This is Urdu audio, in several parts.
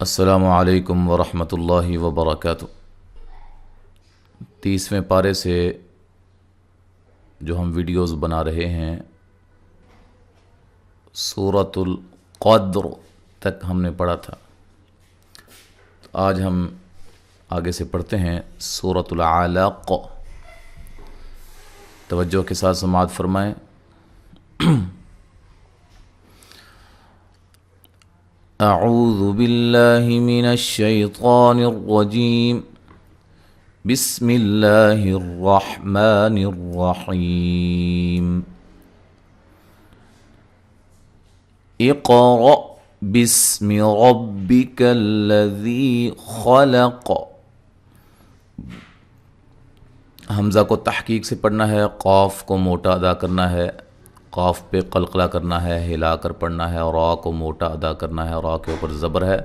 السلام علیکم ورحمۃ اللہ وبرکاتہ۔ 30ویں پارے سے جو ہم ویڈیوز بنا رہے ہیں سورۃ القدر تک ہم نے پڑھا تھا، تو آج ہم آگے سے پڑھتے ہیں سورۃ العلق۔ توجہ کے ساتھ سماعت فرمائیں۔ اعوذ باللہ من الشیطان الرجیم، بسم اللہ الرحمن الرحیم۔ اقرأ بسم ربک الذی خلق۔ حمزہ کو تحقیق سے پڑھنا ہے، قاف کو موٹا ادا کرنا ہے، قاف پہ قلقلہ کرنا ہے، ہلا کر پڑھنا ہے، اور را کو موٹا ادا کرنا ہے، اور را کے اوپر زبر ہے۔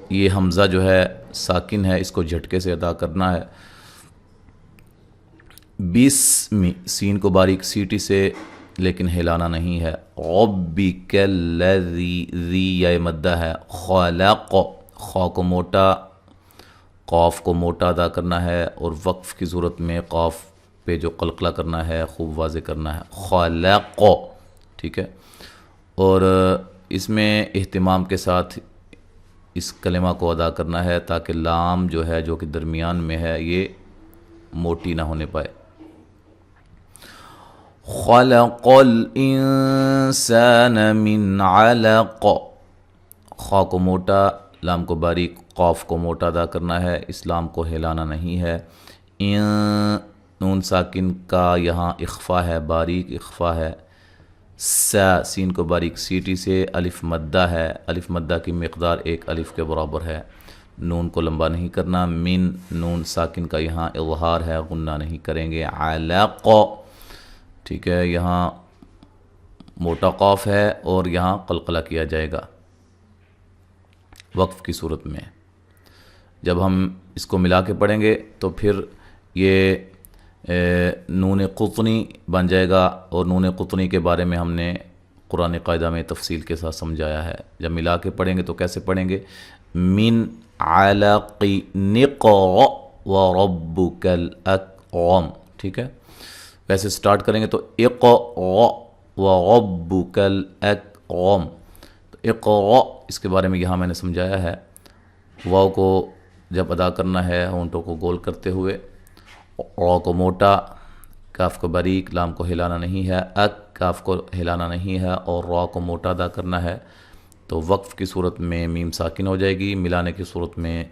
یہ حمزہ جو ہے ساکن ہے، اس کو جھٹکے سے ادا کرنا ہے۔ بسم، سین کو باریک سیٹی سے لیکن ہلانا نہیں ہے۔ ربک الذی، ذی یا مدہ ہے۔ خلق، خا کو موٹا، قاف کو موٹا ادا کرنا ہے، اور وقف کی صورت میں قاف پہ جو قلقلہ کرنا ہے خوب واضح کرنا ہے۔ خلق، ٹھیک ہے۔ اور اس میں اہتمام کے ساتھ اس کلمہ کو ادا کرنا ہے تاکہ لام جو ہے جو کہ درمیان میں ہے یہ موٹی نہ ہونے پائے۔ خلق الانسان من علق، خا کو موٹا، لام کو باریک، قاف کو موٹا ادا کرنا ہے، اس لام کو ہلانا نہیں ہے۔ نون ساکن کا یہاں اخفا ہے، باریک اخفا ہے۔ سین کو باریک سیٹی سے، الف مدہ ہے، الف مدہ کی مقدار ایک الف کے برابر ہے۔ نون کو لمبا نہیں کرنا۔ من، نون ساکن کا یہاں اظہار ہے، غنہ نہیں کریں گے۔ علق، ٹھیک ہے، یہاں موٹا قاف ہے اور یہاں قلقلہ کیا جائے گا وقف کی صورت میں۔ جب ہم اس کو ملا کے پڑھیں گے تو پھر یہ نون قطنی بن جائے گا، اور نون قطنی کے بارے میں ہم نے قرآن قاعدہ میں تفصیل کے ساتھ سمجھایا ہے۔ جب ملا کے پڑھیں گے تو کیسے پڑھیں گے؟ من علق نقر وربک الاکرم، ٹھیک ہے۔ ویسے سٹارٹ کریں گے تو اقرأ وربک الاکرم، تو اقرأ اس کے بارے میں یہاں میں نے سمجھایا ہے۔ واو کو جب ادا کرنا ہے ہونٹوں کو گول کرتے ہوئے، را کو موٹا، کاف کو باریک، لام کو ہلانا نہیں ہے، کاف کو ہلانا نہیں ہے، اور را کو موٹا ادا کرنا ہے، تو وقف کی صورت میں میم ساکن ہو جائے گی، ملانے کی صورت میں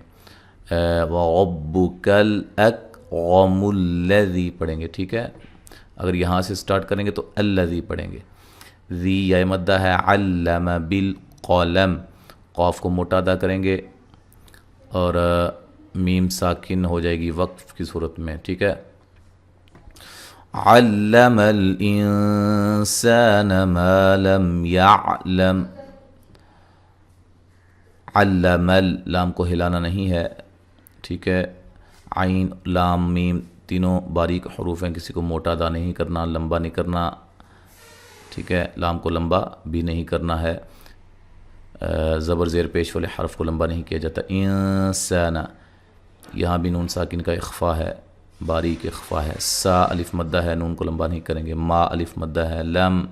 وَرَبُّكَ الْأَكْرَمُ الَّذِي پڑھیں گے، ٹھیک ہے۔ اگر یہاں سے سٹارٹ کریں گے تو الذی پڑھیں گے۔ ذی یا مدہ ہے۔ علم بالقلم، قاف کو موٹا ادا کریں گے اور میم ساکن ہو جائے گی وقف کی صورت میں، ٹھیک ہے۔ علم الانسان ما لم يعلم، علم، لام کو ہلانا نہیں ہے، ٹھیک ہے۔ عین، لام، میم تینوں باریک حروف ہیں، کسی کو موٹا ادا نہیں کرنا، لمبا نہیں کرنا، ٹھیک ہے۔ لام کو لمبا بھی نہیں کرنا ہے، زبر زیر پیش والے حرف کو لمبا نہیں کیا جاتا۔ انسان، یہاں بھی نون ساکن کا اخفا ہے، باریک اخفا ہے۔ سا، الف مدہ ہے، نون کو لمبا نہیں کریں گے۔ ما، الف مدہ ہے۔ لم،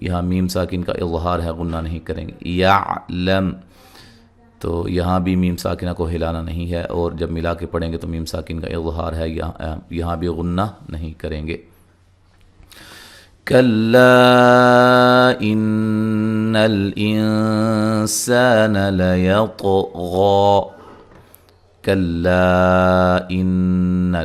یہاں میم ساکن کا اظہار ہے، غنہ نہیں کریں گے۔ یعلم، تو یہاں بھی میم ساکنہ کو ہلانا نہیں ہے، اور جب ملا کے پڑھیں گے تو میم ساکن کا اظہار ہے، یہاں بھی غنہ نہیں کریں گے۔ کلا ان الانسان لیطغی، کلا ان،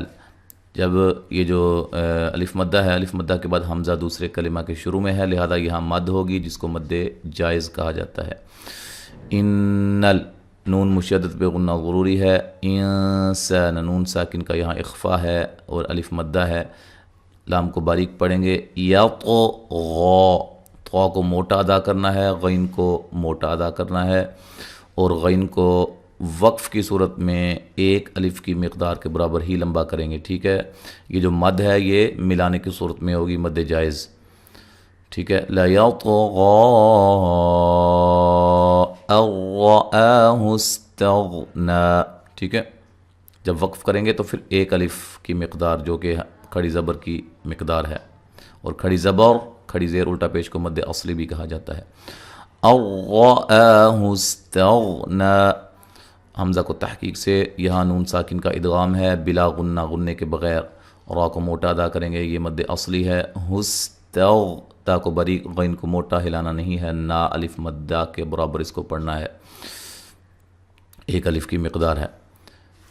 جب یہ جو الف مدہ ہے، الف مدہ کے بعد حمزہ دوسرے کلمہ کے شروع میں ہے، لہذا یہاں مد ہوگی جس کو مد جائز کہا جاتا ہے۔ ان، نون مشدد پہ غنہ ضروری ہے۔ انسان، نون ساکن کا یہاں اخفا ہے اور الف مدہ ہے، لام کو باریک پڑھیں گے۔ یطغی، طا کو موٹا ادا کرنا ہے، غین کو موٹا ادا کرنا ہے، اور غین کو وقف کی صورت میں ایک الف کی مقدار کے برابر ہی لمبا کریں گے، ٹھیک ہے۔ یہ جو مد ہے یہ ملانے کی صورت میں ہوگی، مد جائز، ٹھیک ہے۔ لَيَطْغَى، رآہ استغنا، ٹھیک ہے. جب وقف کریں گے تو پھر ایک الف کی مقدار جو کہ کھڑی زبر کی مقدار ہے، اور کھڑی زبر کھڑی زیر الٹا پیش کو مد اصلی بھی کہا جاتا ہے. رآہ استغنا، حمزہ کو تحقیق سے یہاں نون ساکن کا ادغام ہے بلا غنہ، غننے کے بغیر. را کو موٹا ادا کریں گے، یہ مد اصلی ہے. تا کو باریک، غین کو موٹا ہلانا نہیں ہے. نا الف مدہ کے برابر اس کو پڑھنا ہے، ایک الف کی مقدار ہے.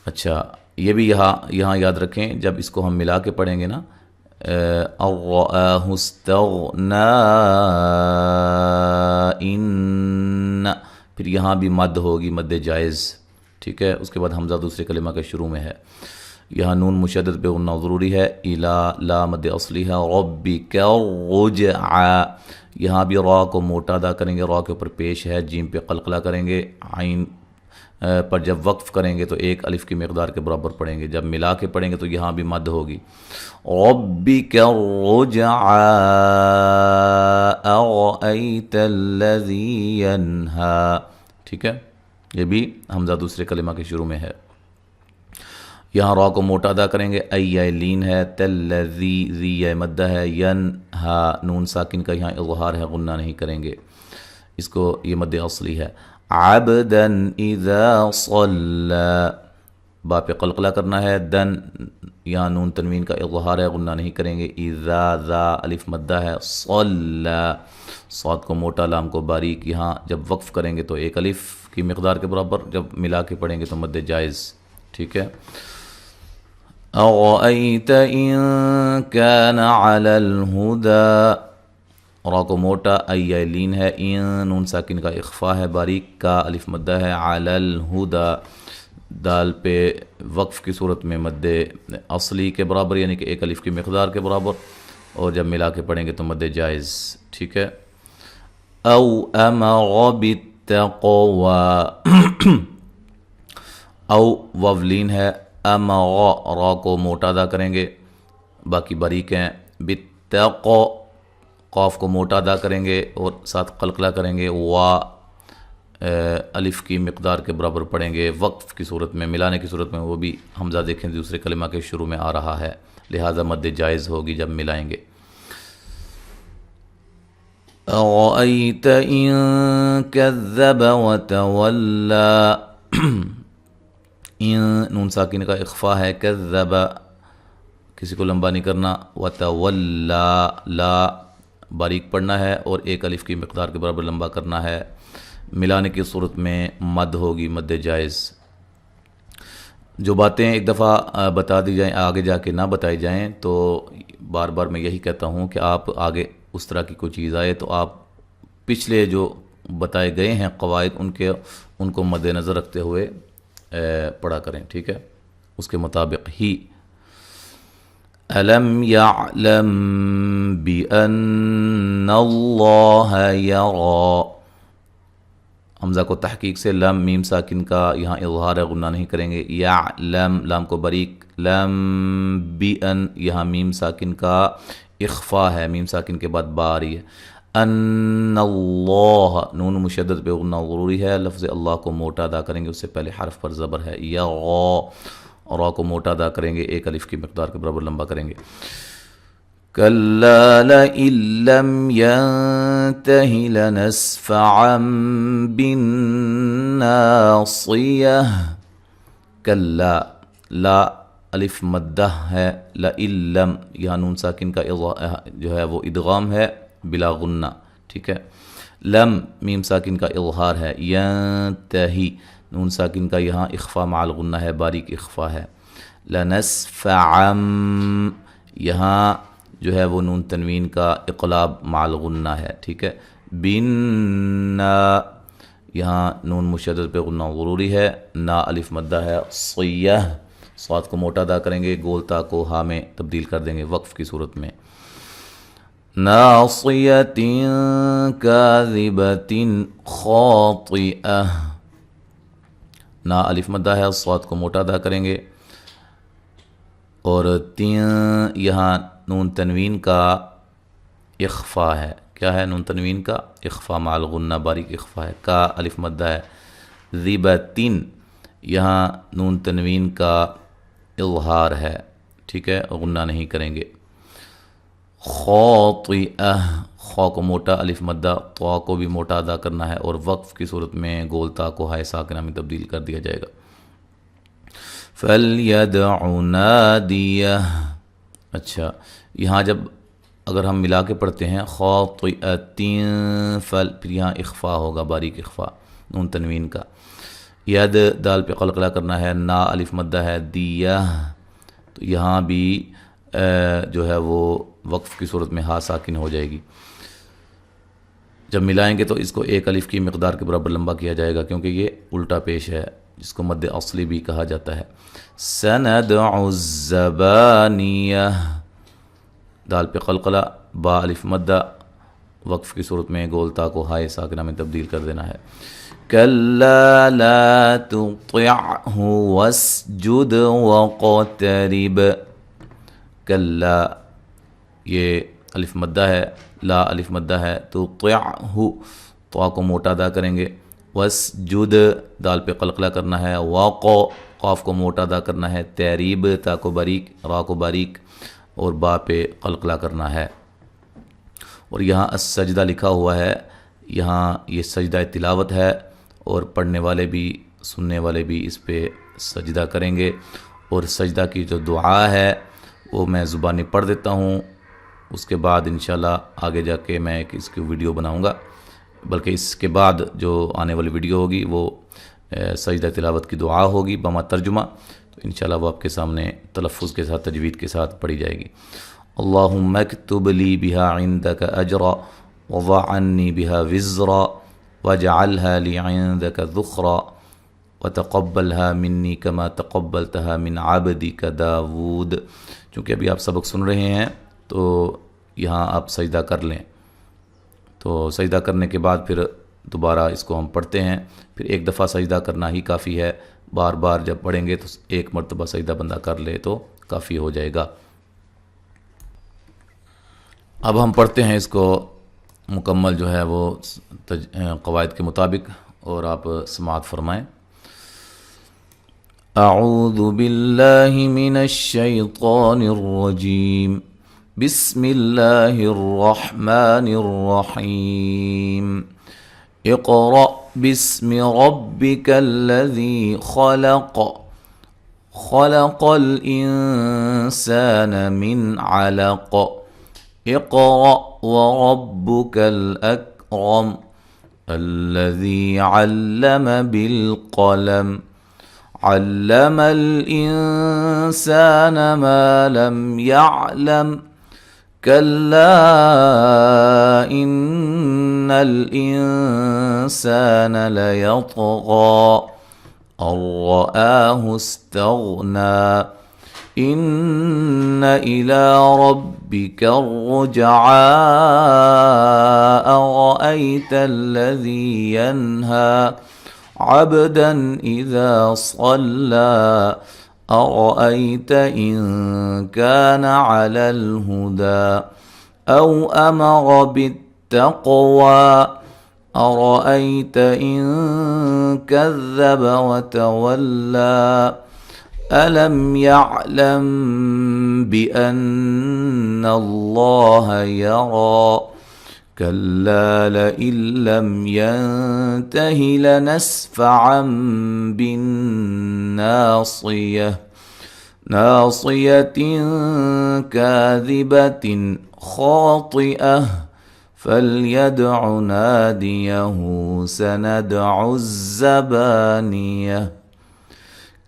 اچھا، یہ بھی یہاں یاد رکھیں، جب اس کو ہم ملا کے پڑھیں گے نا، رآہ استغنا، ان، پھر یہاں بھی مد ہوگی، مد جائز، ٹھیک ہے. اس کے بعد حمزہ دوسرے کلمہ کے شروع میں ہے. یہاں نون مشدد پہ غنہ ضروری ہے. الا، لا مد اصلی ہے. ربک الرجع، یہاں بھی را کو موٹا ادا کریں گے، را کے اوپر پیش ہے، جیم پہ قلقلہ کریں گے. عین پر جب وقف کریں گے تو ایک الف کی مقدار کے برابر پڑھیں گے. جب ملا کے پڑھیں گے تو یہاں بھی مد ہوگی. ربک الرجع ارأیت الذی ینہا، ٹھیک ہے. یہ بھی حمزہ دوسرے کلمہ کے شروع میں ہے. یہاں را کو موٹا ادا کریں گے. ای لین ہے. تلذی، ذی مدہ ہے. ینہا، نون ساکن کا یہاں اظہار ہے، غنہ نہیں کریں گے اس کو، یہ مد اصلی ہے. عبدا اذا صلی، با پہ قلقلہ کرنا ہے. دن، یہاں نون تنوین کا اظہار ہے، غنہ نہیں کریں گے. اذا، ذا الف مدہ ہے. صلی، صاد کو موٹا، لام کو باریک. یہاں جب وقف کریں گے تو ایک الف کی مقدار کے برابر، جب ملا کے پڑھیں گے تو مد جائز، ٹھیک ہے. اَرَأَيْتَ إِن كَانَ عَلَى الْهُدَى، را کو موٹا، ای لین ہے. این، نون ساکن کا اخفا ہے باریک. کا الف مدہ ہے. علی الہدا، دال پہ وقف کی صورت میں مد اصلی کے برابر، یعنی کہ ایک الف کی مقدار کے برابر، اور جب ملا کے پڑھیں گے تو مد جائز، ٹھیک ہے. او امر بالتقوی، او وولین ہے. امر، را کو موٹا ادا کریں گے، باقی باریک ہیں. بالتقوی، قاف کو موٹا ادا کریں گے اور ساتھ قلقلہ کریں گے. وا الف کی مقدار کے برابر پڑھیں گے. وقف کی صورت میں، ملانے کی صورت میں وہ بھی حمزہ دیکھیں دوسرے کلمہ کے شروع میں آ رہا ہے، لہذا مد جائز ہوگی جب ملائیں گے. اَرَأَيْتَ إِن كَذَّبَ وَتَوَلَّى، ان، نون ساکن کا اخفا ہے. کذب، کسی کو لمبا نہیں کرنا. وتولا، لا باریک پڑھنا ہے اور ایک الف کی مقدار کے برابر لمبا کرنا ہے. ملانے کی صورت میں مد ہوگی، مد جائز. جو باتیں ایک دفعہ بتا دی جائیں، آگے جا کے نہ بتائی جائیں، تو بار بار میں یہی کہتا ہوں کہ آپ آگے اس طرح کی کوئی چیز آئے تو آپ پچھلے جو بتائے گئے ہیں قواعد، ان کو مد نظر رکھتے ہوئے پڑھا کریں، ٹھیک ہے، اس کے مطابق ہی. الم یعلم بان اللہ یری، حمزہ کو تحقیق سے لم، میم ساکن کا یہاں اظہار ہے، غنہ نہیں کریں گے. یعلم، لام کو باریک. لم بان، یہاں میم ساکن کا اخفا ہے، میم ساکن کے بعد با آ رہی ہے. ان اللہ، نون مشدد پہ غنہ ضروری ہے. لفظ اللہ کو موٹا ادا کریں گے، اس سے پہلے حرف پر زبر ہے. یا را کو موٹا ادا کریں گے، ایک الف کی مقدار کے برابر لمبا کریں گے. کلا لئن لم ینتہ لنسفعا بالناصیہ. کلا، لا الف مدہ ہے. لئن لم، یہاں نون ساکن کا جو ہے وہ ادغام ہے بلا غنہ، ٹھیک ہے. لم، میم ساکن کا اظہار ہے. ینتہی، نون ساکن کا یہاں اخفا مع الغنہ ہے، باریک اخفا ہے. لنسفعا، یہاں جو ہے وہ نون تنوین کا اقلاب مع الغنہ ہے، ٹھیک ہے. بنا، یہاں نون مشدد پہ غنہ ضروری ہے. نا الف مدہ ہے. صیہ، صاد کو موٹا ادا کریں گے، گولتا کو ہا میں تبدیل کر دیں گے وقف کی صورت میں. ناصیۃ کاذبۃ خاطئہ، نا الف مدہ ہے. صاد کو موٹا ادا کریں گے اور یہاں نون تنوین کا اخفا ہے. کیا ہے؟ نون تنوین کا اخفا مع الغنہ، باریک اخفا ہے. کا الف مدہ ہے. ذیبتن یہاں نون تنوین کا اظہار ہے، ٹھیک ہے، غنہ نہیں کریں گے. خاطئہ، خا کو موٹا الف مدہ، طا کو بھی موٹا ادا کرنا ہے، اور وقف کی صورت میں گول تا کو ہائے ساکنہ میں تبدیل کر دیا جائے گا. فَلْيَدْعُ نَادِيَهْ. اچھا، یہاں جب اگر ہم ملا کے پڑھتے ہیں خاطئۃ پھر یہاں اخفا ہوگا، باریک اخفا نون تنوین کا. ید دال پہ قلقلہ کرنا ہے، نا الف مدہ ہے، دیہ تو یہاں بھی جو ہے وہ وقف کی صورت میں ہا ساکن ہو جائے گی. جب ملائیں گے تو اس کو ایک الف کی مقدار کے برابر لمبا کیا جائے گا، کیونکہ یہ الٹا پیش ہے جس کو مد اصلی بھی کہا جاتا ہے. سندع الزبانیہ، دال پہ قلقلہ، با الف مدہ، وقف کی صورت میں گول تا کو ہائے ساکنہ میں تبدیل کر دینا ہے. کلا لا تطعہ واسجد وقترب. کلا یہ الف مدہ ہے، لا الف مدہ ہے، تطعہ طا کو موٹا ادا کریں گے. واسجد دال پہ قلقلہ کرنا ہے، وقو قاف کو موٹا ادا کرنا ہے، تحریب تا کو باریک، را کو باریک، اور با پہ قلقلہ کرنا ہے. اور یہاں السجدہ لکھا ہوا ہے، یہاں یہ سجدہ تلاوت ہے، اور پڑھنے والے بھی سننے والے بھی اس پہ سجدہ کریں گے. اور سجدہ کی جو دعا ہے وہ میں زبانی پڑھ دیتا ہوں، اس کے بعد انشاءاللہ آگے جا کے میں ایک اس کی ویڈیو بناؤں گا، بلکہ اس کے بعد جو آنے والی ویڈیو ہوگی وہ سجدہ تلاوت کی دعا ہوگی بما ترجمہ، تو انشاءاللہ وہ آپ کے سامنے تلفظ کے ساتھ تجوید کے ساتھ پڑھی جائے گی. اللہم اکتب لی بہا عندک اجرا وضع عنی بہا وزرا واجعلها لی عندک ذخرا وتقبلها منی کما تقبلتها من عبدک داود. چونکہ ابھی آپ سبق سن رہے ہیں تو یہاں آپ سجدہ کر لیں، تو سجدہ کرنے کے بعد پھر دوبارہ اس کو ہم پڑھتے ہیں. پھر ایک دفعہ سجدہ کرنا ہی کافی ہے، بار بار جب پڑھیں گے تو ایک مرتبہ سجدہ بندہ کر لے تو کافی ہو جائے گا. اب ہم پڑھتے ہیں اس کو مکمل جو ہے وہ قواعد کے مطابق، اور آپ سماعت فرمائیں. اعوذ باللہ من الشیطان الرجیم، بسم اللہ الرحمن الرحیم. اقرأ باسم ربک الذی خلق، خلق الانسان من علق. اقرأ وربك الأكرم الذي علم بالقلم، علم الإنسان ما لم يعلم. كلا إن الإنسان ليطغى أن رآه استغنى. إن إلى ربك الرجعى أرأيت الذي ينهى عبدا إذا صلى أرأيت إن كان على الهدى أو أمر بالتقوى أرأيت إن كذب وتولى ألم يعلم بأن الله يرى كلا لئن لم ينته لنسفعا بالناصية ناصية كاذبة خاطئة فليدع ناديه سندع الزبانية.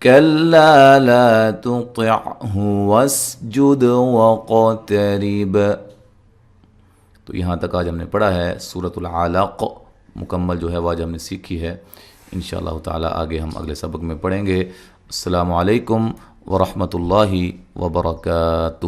كلا لا تطعه واسجد وقترب. تو یہاں تک آج ہم نے پڑھا ہے سورۃ العلق مکمل جو ہے وہ آج ہم نے سیکھی ہے. انشاءاللہ تعالی آگے ہم اگلے سبق میں پڑھیں گے. السلام علیکم ورحمۃ اللہ وبرکاتہ.